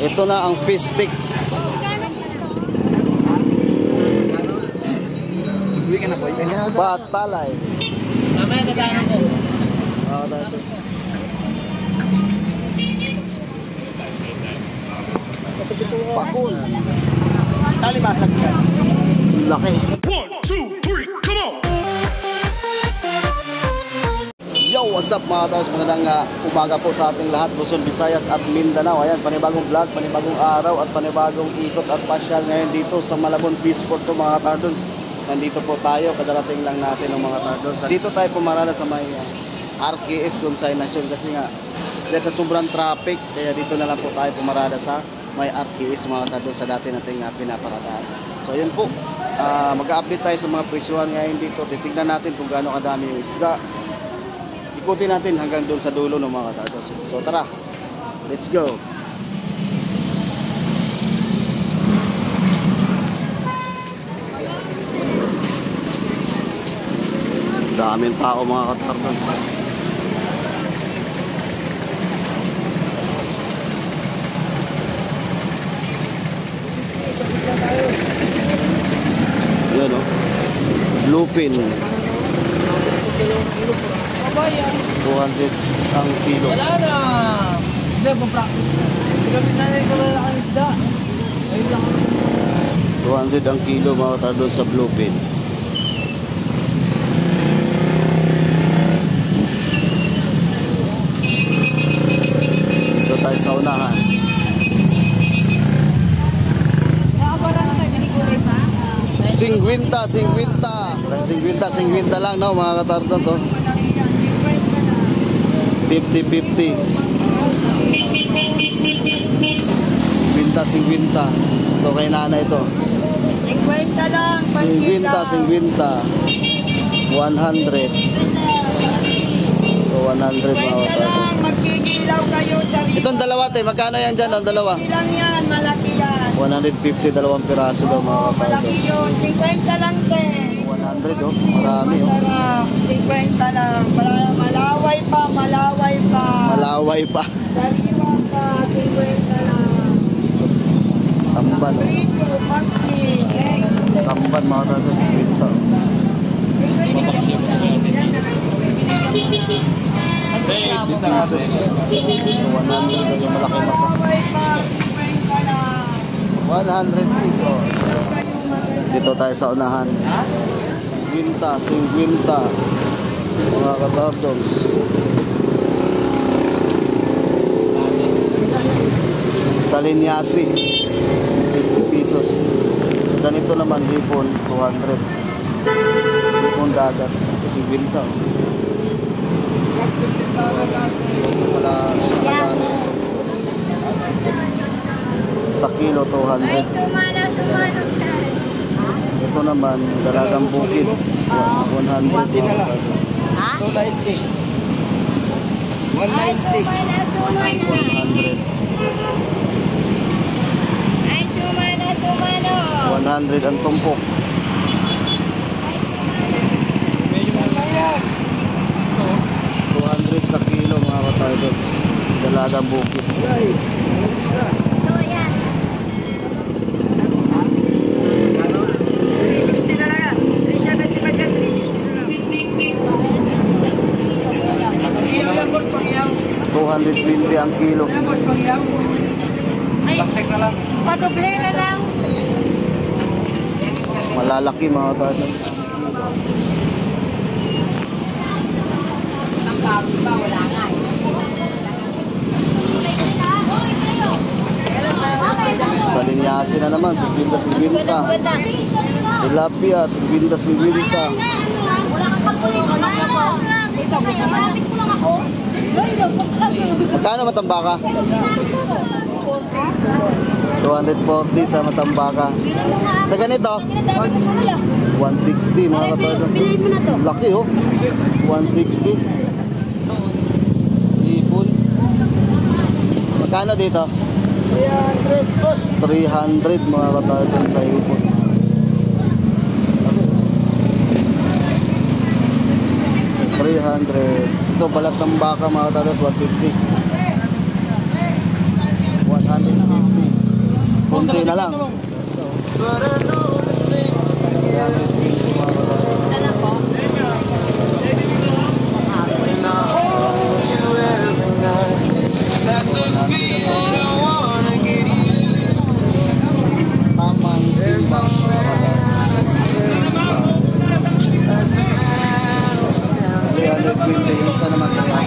Ito na ang fish stick. Patalay. Mamaya dadaanan ko. Dati. Pakul. Talimasan ka. Laki. 1, 2, 3, come on! Yo, what's up mga taos? Magandang umaga po sa ating lahat, Luzon, Visayas at Mindanao. Ayan, panibagong vlog, panibagong araw at panibagong ikot at pasyal ngayon dito sa Malabon Peaceport to mga tardons. Nandito po tayo, kadarating lang natin ng mga tardons. Dito tayo pumarada sa may RKS Consignation kasi nga dahil sa sobrang traffic, kaya dito na lang po tayo pumarada sa may RKS mga tardons sa dati nating pinaparadaan. So yun po, mag-update tayo sa mga presyuhan ngayon dito. Titignan natin kung gaano kadami yung isda. Ikutin natin hanggang doon sa dulo ng mga tardons. So tara, let's go. Daming tao mga katardons. Yan o, bluefin 200 ang kilo. Wala na! Hindi, pa-practice na. Hindi kami sanay sa malalaking isda. Ayun lang. 200 ang kilo mga katardons sa bluefin. Dito tayo sa unahan. 50 lang no mga katardons oh. 50-50 50 ito kay nana ito 50 lang 50 100 so 100 mga katardons. Magkikilaw kayo sa rito. Itong dalawa tayo, magkano yan dyan? Ang dalawa? Ilang yan, malaki yan. 150, dalawang piraso daw mga Malaki katardons. yun, 50 lang te. 100 oh, marami oh. Masarap, 50 lang. Malaway pa. Malaway pa. Sariwa pa, 50 lang. Tamban oh. Rito, pasti. Tamban mga katardons, 50. Pesos. 100 yung malaki mata. Malaway pa, 50 lang. 100 pesos. Dito tayo sa unahan. 50 mga katardons. Sa Linyasi 50 pesos. Sa ganito naman hipon 200. Hipon dagat 50. Sa kilo 200. Ito naman dalagang bukid 100 na lang. 290. 190. 100 ang tumpok. 200 sa kilo mga katardons. Dalagang bukid. $220 ang kilo. Plastic na lang. Padoble na lang. Malalaki mga katardons. Sa Linyasi na naman 50-50. Tilapia 50-50. Magkano matambaka? 240 sa matambaka. Sa ganito 160 mga katardons. Laki oh. 160. Ipon. Magkano dito? 300 mga katardons sa ipon. Ito balat ng baka mga katardons 150. 150 Kunti na lang. Tamang timbang. 320 isa naman tayo.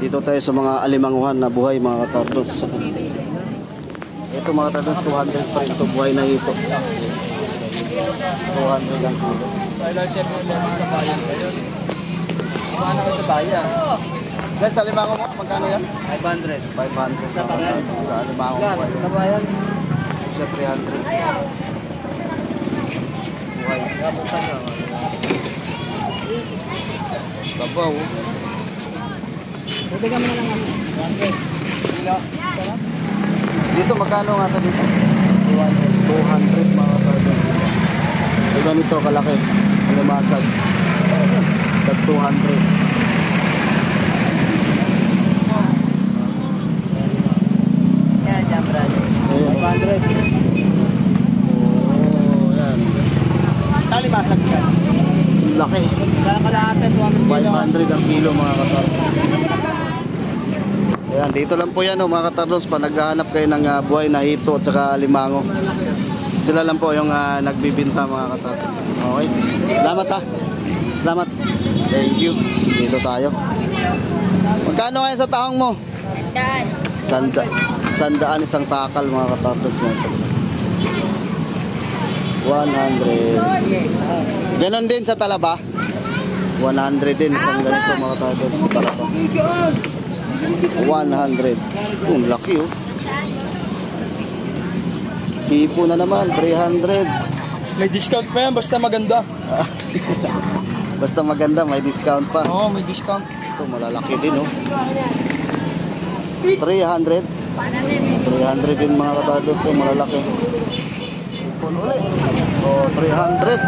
Dito tayo sa mga alimanguhan na buhay mga katardos. Ito mga katardos 200 pa rin ito buhay na ito. 200 lang kilo. Kaya siya po sa bayan kayo. Paano ka sa bayan? Guys, sa alimango mo, magkano yan? 500. 500 sa alimango mo. Sa bayan? Siya 300. Buhay. Babaw. Bibigyan mo na lang kami. 100. Dito magkano nga ito dito? 200 mga katardos. Ay ganito kalaki. Alimasag. Tag 200. Yan, yan, brother. 500. Oh, yan. Talimasag yan. Laki. Kaya kalahatan 500 ang kilo mga katardos. Ayan, dito lang po yan mga katardos. Pa naghahanap kayo ng buhay na hito at saka alimango. Sila lang po yung nagbibinta mga katardos. Okay. Salamat ha. Salamat. Thank you. Dito tayo. Magkano ngayon sa tahong mo? Sandaan isang takal mga katardos. 100. Ganon din sa talaba. 100 din isang ganito mga katardos sa talaba. 100. Laki oh. Tipo na naman 300. May discount pa yan, basta maganda. Basta maganda, may discount pa. Oo, may discount. Ito malalaki din oh. 300. 300 din mga katardos, so malalaki. Ipon ulit. Oh, 300.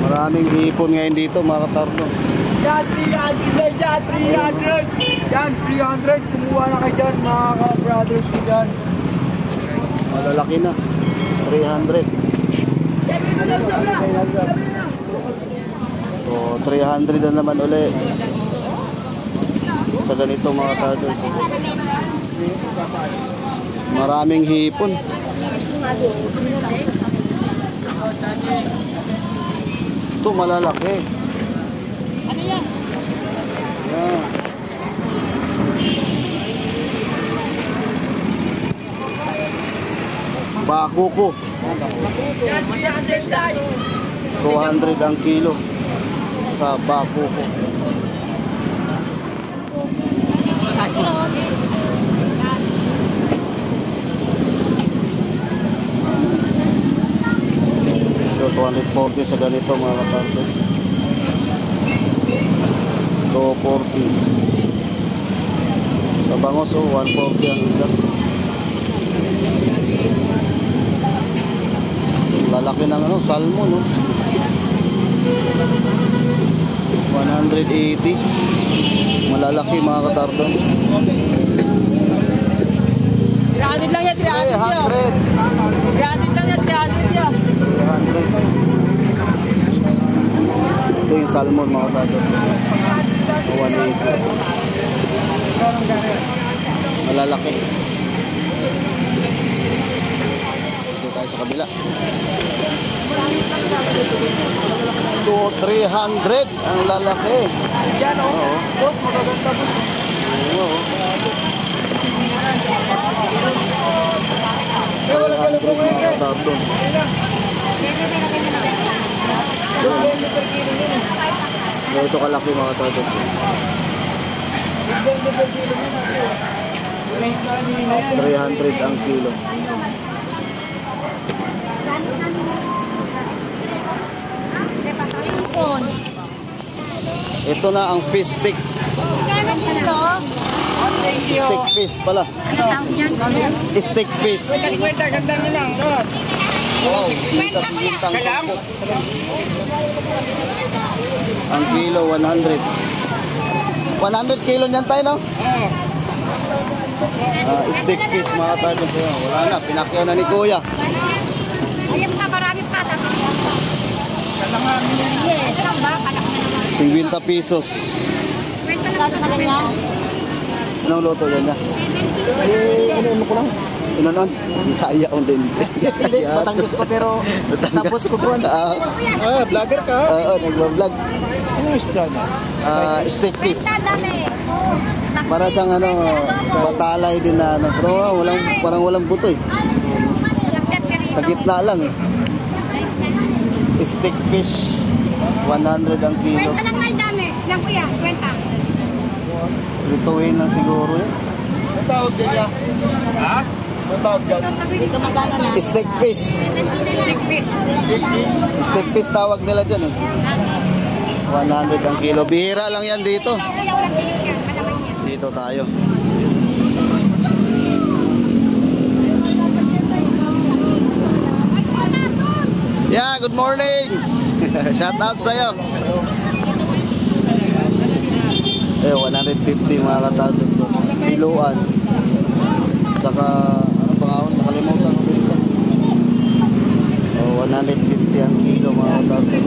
Maraming hipon ngayon dito mga katardos. Yan, 300 yan, 300. Yan, 300. Kumuha na kayo dyan, mga ka-brothers ko dyan. Malalaki na. 300. So, 300 na naman uli. Sa ganito mga katardos. Maraming hipon. Ito malalaki. Ano yan? Yan. Bakuko. 200 ang kilo sa bakuko. So 240 sa ganito mga katardos. 240 sa bangos 140 ang isa. Lalaki ng salmon 180. Malalaki mga katardos. 300 lang yan, 300 yan. 300 lang yan, 300 yan. 300. Ito yung salmon mga katardos. 180. Malalaki. Dito tayo sa kabila. 300 ang lalaki. Yan, oh. Boss, magaganda, boss. Oo. 300 mga katardos. Ito kalaki mga katardos. 300 ang kilo. Ito na ang fish stick. Stick fish pala. Stick fish. Ganda nyo lang, no? Wow, kita si Bintang. Ang kilo 100. 100 kilo niyan tayo, no? Oo. Stick fish mga tardos. Wala na, pinakyaw na ni Kuya. Ayun pa, marami pa. Kala nga minili eh. Ito lang ba? Kalak na naman. 50 pesos. Kwenta lang sa kanya. Anong luto yan niya? Ano ko lang? Inanon? Isaya on din. Hindi, Batangas ko pero sapos ko po. Vlogger ka? Oo, nagbablog. Ano isda na? Stick fish. Kwenta dami. Para siyang ano, batalay din na ano. Pero parang walang buto eh. Sa gitna lang eh. Stick fish. 100 ang kilo. Kwenta lang na dami. Lang kuya, kwenta. Lutuin lang siguro eh. Ang tawag din niya? Ha? Ang tawag dyan? Ito magana na. Stick fish. Stick fish. Stick fish tawag nila dyan eh. 100 ang kilo. Bihira lang yan dito. Kuya, walang tingin yan. Malaman yan. Dito tayo. Yeah, good morning. Shout out sa'yo. 150 mga katalbot. So, kiluan. Saka, ano pa nga ako, nakalimutan ko isa. 150 ang kilo mga katalbot.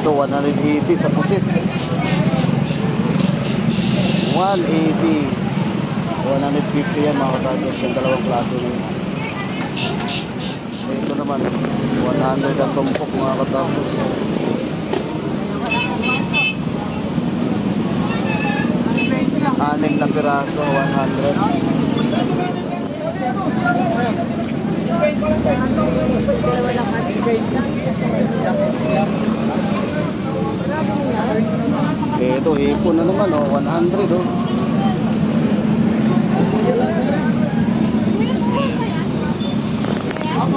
Ito, 180 sa pusit. 180. 150 yan mga katalbot. Yung dalawang klase na yun. Ito naman, 100 ang tumpok mga katalbot. Anim na piraso, 100. Ito, hipon na naman, 100 oh.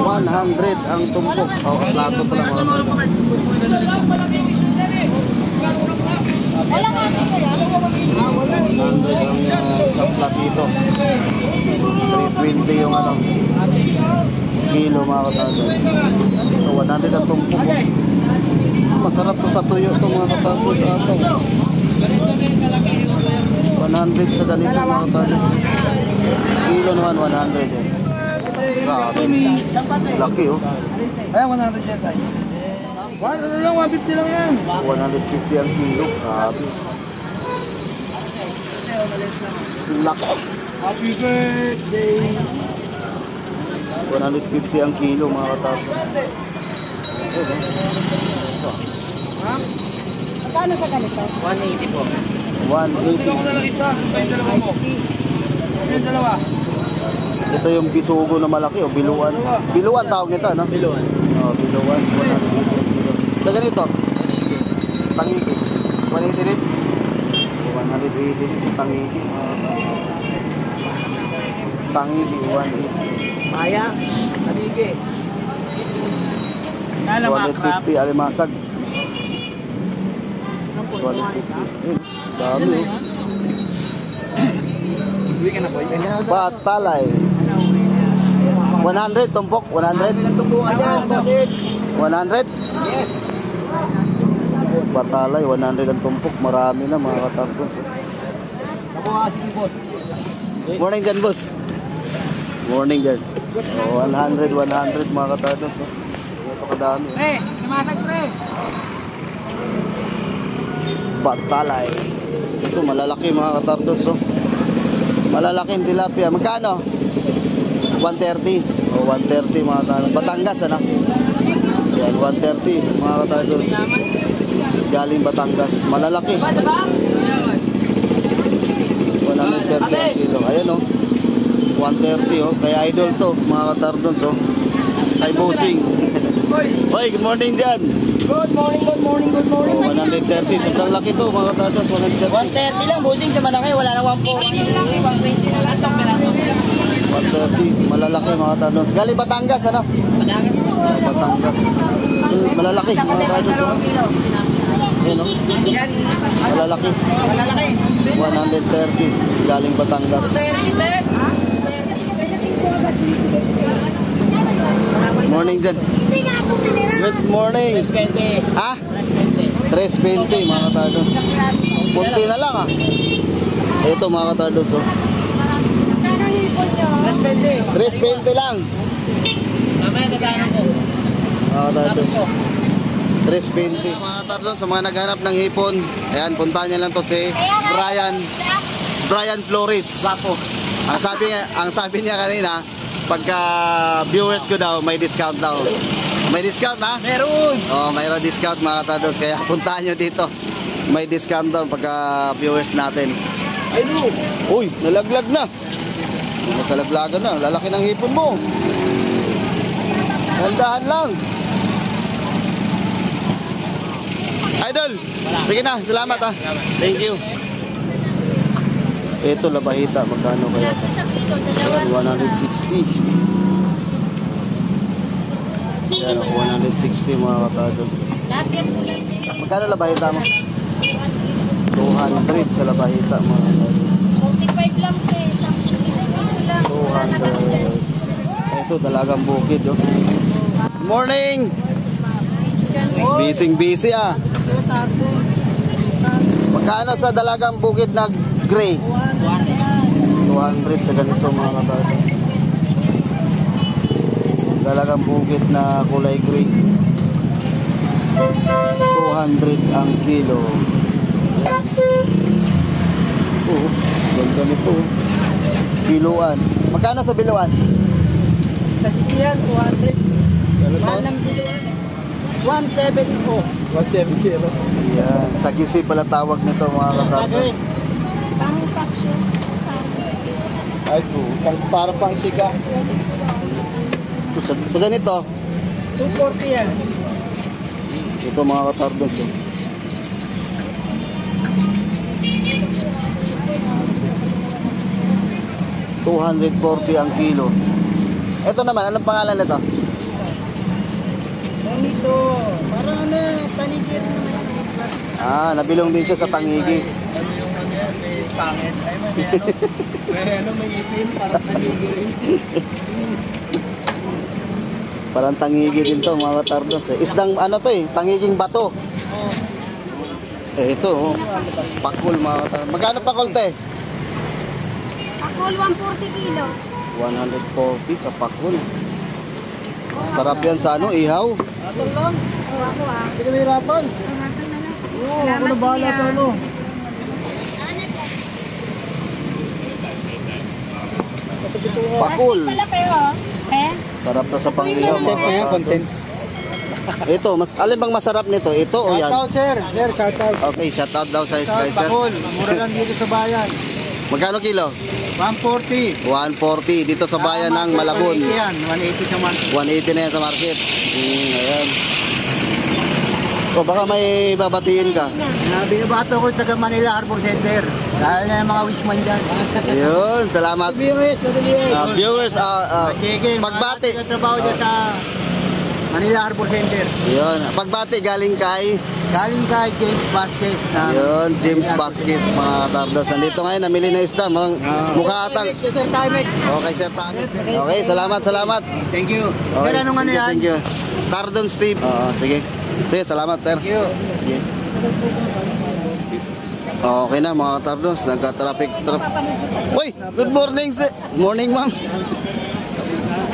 $100 ang tumpok. Plato pa lang. Wala nga ito kuya. 100 ang sa platito. 320 yung ano, kilo mga katalbot. Ito, 100 ang tumpok. Masarap to sa tuyo to mga katalbot sa atin. 100 sa ganito mga katalbot. Kilo naman 100 eh. Grabe. Laki oh. Ayan, 100 yan tayo. 150 lang yan. 150 ang kilo. Grabe. Laki. Happy birthday. 150 ang kilo mga katalbot. Magkano sa ganito? 180 po. 180. Ito ko na lang isa. Yung dalawa mo. Yung dalawa. Ito yung bisugo na malaki o biluan. Biluan tawag nito, no? Biluan. Oh, biluan. 180 kilo. Sa ganito? Tangiki. 180 rin? 180 rin sa tangiki. Tangiki, 180. Maya. Talige. 150, alimasag. 150. Dami oh. Uwi ka na po. Patalay. 100 tumpok, 100. Tumbukan yan, bossing. 100. Yes. Patalay, 100 ang tumpok. Marami na mga katarpons. Nakuha si boss. Morning dyan, boss. Morning dyan. 100 mga katarpons. Ito kadami. Pre, namasag pre. Patalay. Ito malalaki mga katarpons. Malalaking tilapia. Magkano? 130. 130 mga katarpons. Batangas, ano? Yan, 130 mga katarpons. Galing Batangas. Malalaki. 130 ang kilo. Ayan oh. 130 oh. Kaya idol to mga katardons oh. Kay Bossing. Hoy, good morning dyan. Good morning, good morning, good morning. 130. Sobrang laki to mga katardons. 130. 130 lang, bossing sa Manakay. Wala na 140. 120 na lang sa peraso. 130. Malalaki mga katardons. Galing Batangas ano? Batangas. Batangas. Malalaki mga katardons oh. Ayan oh. Yan. Malalaki. Malalaki. 130. Galing Batangas. 30, 30. morning dyan. Good morning. Ha? 3.20 mga katardos. Punti na lang ah. Ito mga katardos oh. 3.20 lang. Mamaya nagano ko. Mga katardos. 3.20 mga katardos. Sa mga naghanap ng hipon, ayan, puntahan niya lang to si Brian Flores. Guapo. Ang sabi niya kanina, pagka viewers ko daw, may discount daw. May discount ha? Meron. Oh, mayroon discount mga katardos. Kaya puntahan nyo dito. May discount daw pagka viewers natin. Ay no. Uy, nalaglag na. Nakalaglagan na. Lalaki ng hipon mo. Gandahan lang. Idol. Sige na, salamat ha. Thank you. Ito labahita, magkano kaya? 160. Yan, 160 mga katardos. Lahat yan kulay. Magkano labahita mo? 200 sa labahita mga katardos. 45 lang po eh. Piso lang. Wala na kami dyan. 200. Ito, dalagang bukid oh. Morning! Busy ah. Magkano sa dalagang bukid na gray? 200 sa ganito mga katardos. Dalagang bukid na kulay gray. 200 ang kilo. Oh, ganda nito. Kiloan. Magkano sa biluan? Sa sisiyan, 200. Mahal ng biluan. 170. 170. Yan. Sa Gisi pala tawag nito mga katardos. Pang-paksyo. Ay po, para pang siga. Sa ganito, 240 yan. ito mga katardos. Oh. $240 ang kilo. Ito naman, anong pangalan nito? Ganito, parang tanigir naman. Ah, nabilong din siya sa Tangigi. May pangit. Ay, may ipin, parang tanigir. Parang Tangigi din to mga katardos. Isdang ano to eh, Tangiging bato. Ito oh. Pakul mga katardos. Magkano pakul te? Pakol 140 kilo. 140 sa pakul. Sarap yan sa ano, ihaw. Asal lang. Oo, ako ah. Hindi kami hirapan. Oo, ako na bahala sa ano. Pakul. Pala kayo oh. Eh? Sarap na sa pang-ihaw. Content na yan, content. Ito, alin bang masarap nito? Ito o yan? Shoutout, sir. Sir, shoutout. Okay, shout out daw sa Shoutout, Sky Sir. Bakol. Mura lang dito sa bayan. Magkano kilo? 140. 140 dito sa bayan ng Malabon. 180 yan. 180 naman. 180 na yan sa market. Ayan. O baka may babatiin ka. Binabato ko taga Manila Harbor Center. Dahil na yung mga wishman dyan. Ayun, salamat. Viewers, Viewers, Sige, pagbati. mga trabaho dyan sa Manila Harbor Center. Ayun, pagbati galing kay Galing kay James Vasquez. ayun, James Vasquez mga katardos. Nandito ngayon, namili na isda. Mukha atang. Sir Timex. Okay, Sir Tamis. Okay, salamat. Thank you. Okay, Sir, anong ano yan? thank you. Tardon Steve. Oo, sige. Sige, salamat, sir. Thank you. Sige. Okay na mga katardos, nagka-traffic. Uy, good morning, morning ma'am.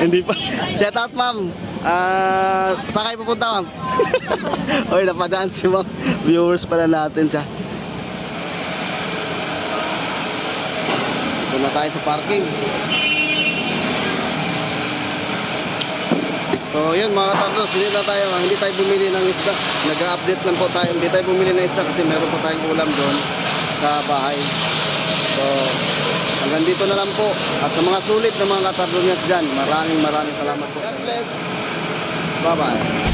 Hindi pa. Shout out ma'am. Saan kayo pupunta ma'am? Uy, napadaan si ma'am. Viewers pala natin siya. Ito na tayo sa parking. So yun mga katardos, hindi tayo bumili ng isda. Nag-update lang po tayo. Hindi tayo bumili ng isda kasi meron po tayong ulam doon sa bahay. So hanggang dito na lang po. At sa mga sulit na mga katardos dyan, maraming salamat po. God bless. Bye bye.